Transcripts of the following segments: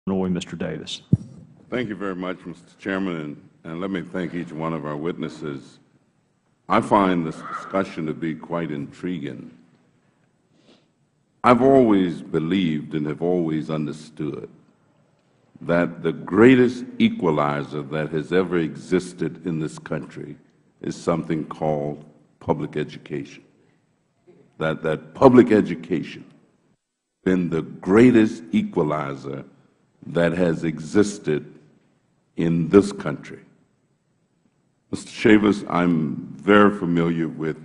Illinois, Mr. Davis. Thank you very much, Mr. Chairman, and let me thank each one of our witnesses. I find this discussion to be quite intriguing. I've always believed and have always understood that the greatest equalizer that has ever existed in this country is something called public education. That public education has been the greatest equalizer that has existed in this country. Mr. Chavous, I'm very familiar with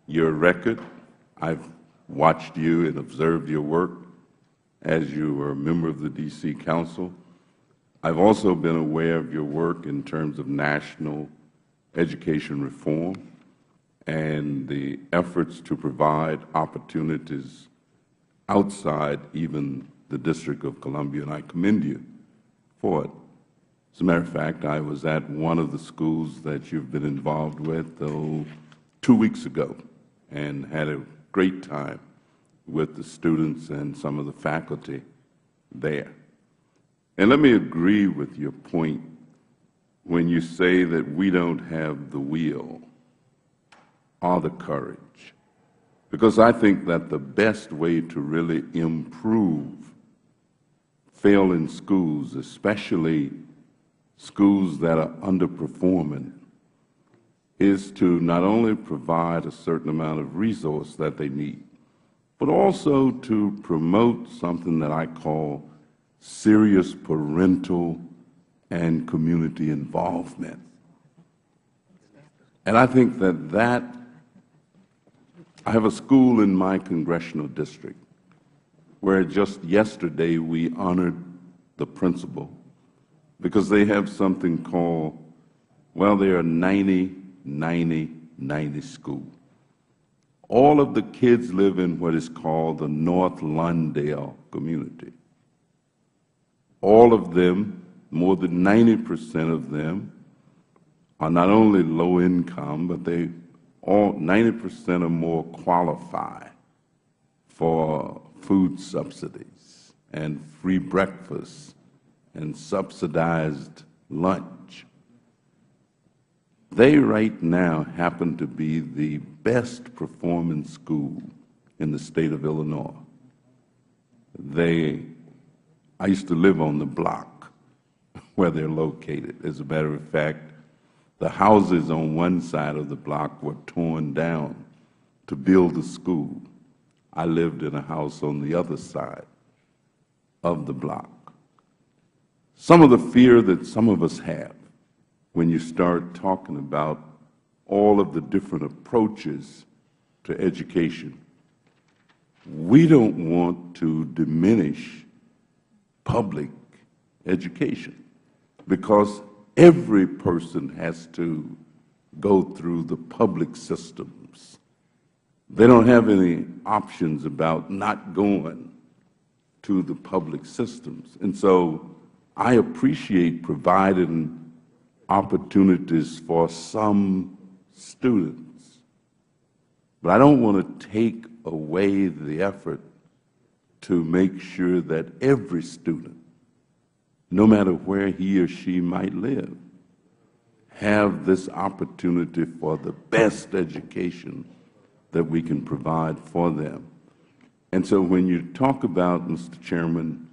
your record. I've watched you and observed your work as you were a member of the D.C. Council. I've also been aware of your work in terms of national education reform and the efforts to provide opportunities outside even the District of Columbia, and I commend you for it. As a matter of fact, I was at one of the schools that you've been involved with 2 weeks ago and had a great time with the students and some of the faculty there. And let me agree with your point when you say that we don't have the will or the courage, because I think that the best way to really improve failing schools, especially schools that are underperforming, is to not only provide a certain amount of resource that they need, but also to promote something that I call serious parental and community involvement. And I think that I have a school in my congressional district where just yesterday we honored the principal because they have something called, well, they are 90-90-90 school. All of the kids live in what is called the North Lawndale community. All of them, more than 90% of them, are not only low income, but they all 90% or more qualify for food subsidies and free breakfast and subsidized lunch. They right now happen to be the best performing school in the state of Illinois. I used to live on the block where they're located. As a matter of fact, the houses on one side of the block were torn down to build the school. I lived in a house on the other side of the block. Some of the fear that some of us have when you start talking about all of the different approaches to education, we don't want to diminish public education because every person has to go through the public systems. They don't have any options about not going to the public systems. And so I appreciate providing opportunities for some students, but I don't want to take away the effort to make sure that every student, no matter where he or she might live, have this opportunity for the best education that we can provide for them. And so when you talk about, Mr. Chairman,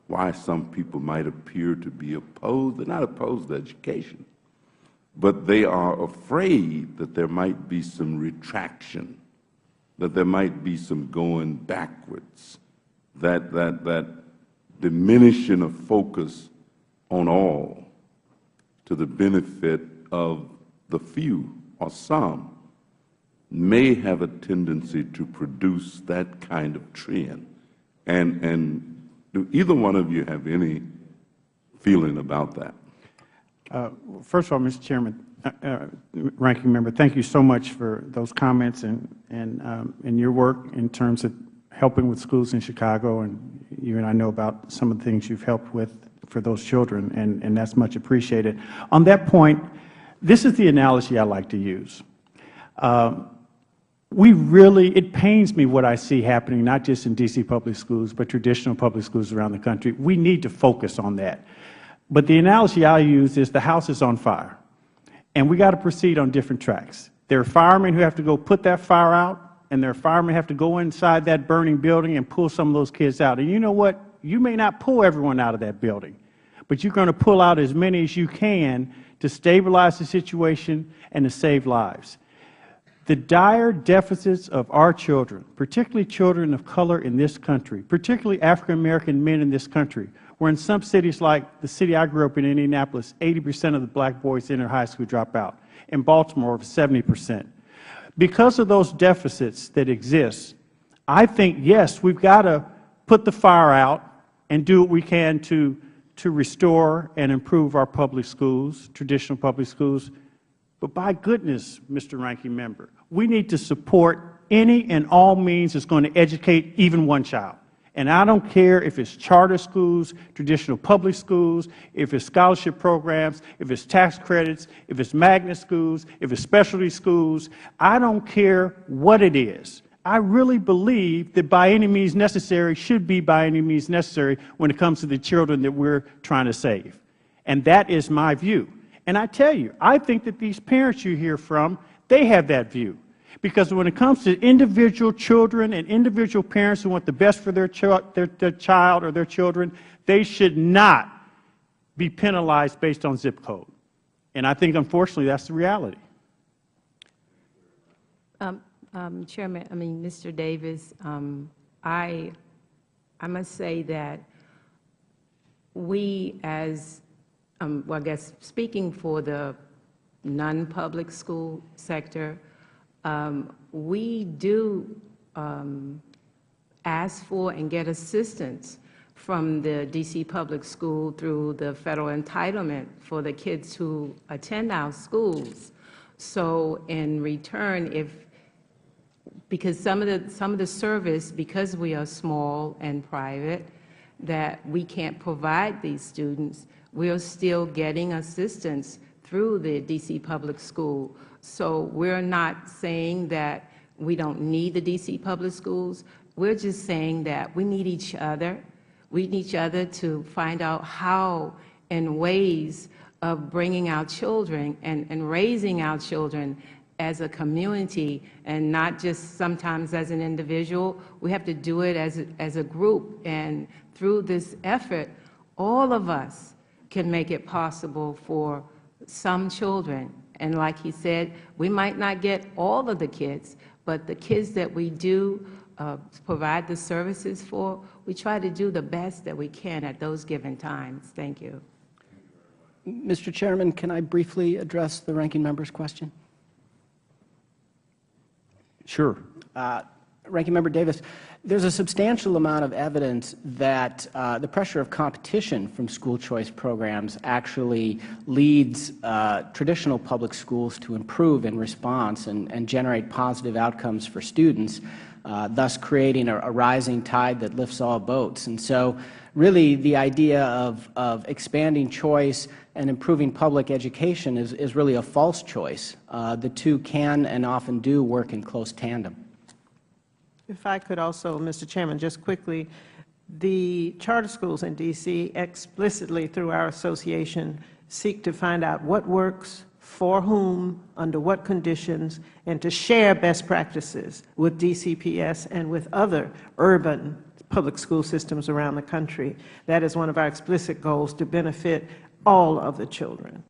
why some people might appear to be opposed, they're not opposed to education, but they are afraid that there might be some retraction, that there might be some going backwards, that diminishing of focus on all to the benefit of the few or some may have a tendency to produce that kind of trend. And do either one of you have any feeling about that? First of all, Mr. Chairman, Ranking Member, thank you so much for those comments and your work in terms of helping with schools in Chicago, and you and I know about some of the things you've helped with for those children, and that's much appreciated. On that point, this is the analogy I like to use. it pains me what I see happening, not just in D.C. public schools, but traditional public schools around the country. We need to focus on that. But the analogy I use is the house is on fire, and we got to proceed on different tracks. There are firemen who have to go put that fire out, and there are firemen who have to go inside that burning building and pull some of those kids out. And you know what? You may not pull everyone out of that building, but you're going to pull out as many as you can to stabilize the situation and to save lives. The dire deficits of our children, particularly children of color in this country, particularly African-American men in this country, where in some cities like the city I grew up in, Indianapolis, 80% of the black boys enter high school drop out. In Baltimore, 70%. Because of those deficits that exist, I think, yes, we've got to put the fire out and do what we can to restore and improve our public schools, traditional public schools. But by goodness, Mr. Ranking Member, we need to support any and all means that's going to educate even one child. And I don't care if it's charter schools, traditional public schools, if it's scholarship programs, if it's tax credits, if it's magnet schools, if it's specialty schools. I don't care what it is. I really believe that by any means necessary should be by any means necessary when it comes to the children that we're trying to save. And that is my view. And I tell you, I think that these parents you hear from, they have that view. Because when it comes to individual children and individual parents who want the best for their child or their children, they should not be penalized based on zip code. And I think, unfortunately, that's the reality. Chairman, Mr. Davis, I must say that we as, well, I guess speaking for the non-public school sector, we do ask for and get assistance from the D.C. public school through the federal entitlement for the kids who attend our schools. So in return, because some of the service, because we are small and private, that we can't provide these students, we are still getting assistance through the D.C. public school. So we're not saying that we don't need the D.C. public schools. We're just saying that we need each other. We need each other to find out how and ways of bringing our children and raising our children as a community, and not just sometimes as an individual. We have to do it as a group, and through this effort, all of us can make it possible for some children. And like he said, we might not get all of the kids, but the kids that we do provide the services for, we try to do the best that we can at those given times. Thank you. Mr. Chairman, can I briefly address the Ranking Member's question? Sure. Ranking Member Davis, there's a substantial amount of evidence that the pressure of competition from school choice programs actually leads traditional public schools to improve in response and generate positive outcomes for students, thus creating a rising tide that lifts all boats. And so really the idea of expanding choice and improving public education is really a false choice. The two can and often do work in close tandem. If I could also, Mr. Chairman, just quickly, the charter schools in D.C. explicitly through our association seek to find out what works, for whom, under what conditions, and to share best practices with DCPS and with other urban public school systems around the country. That is one of our explicit goals, to benefit all of the children.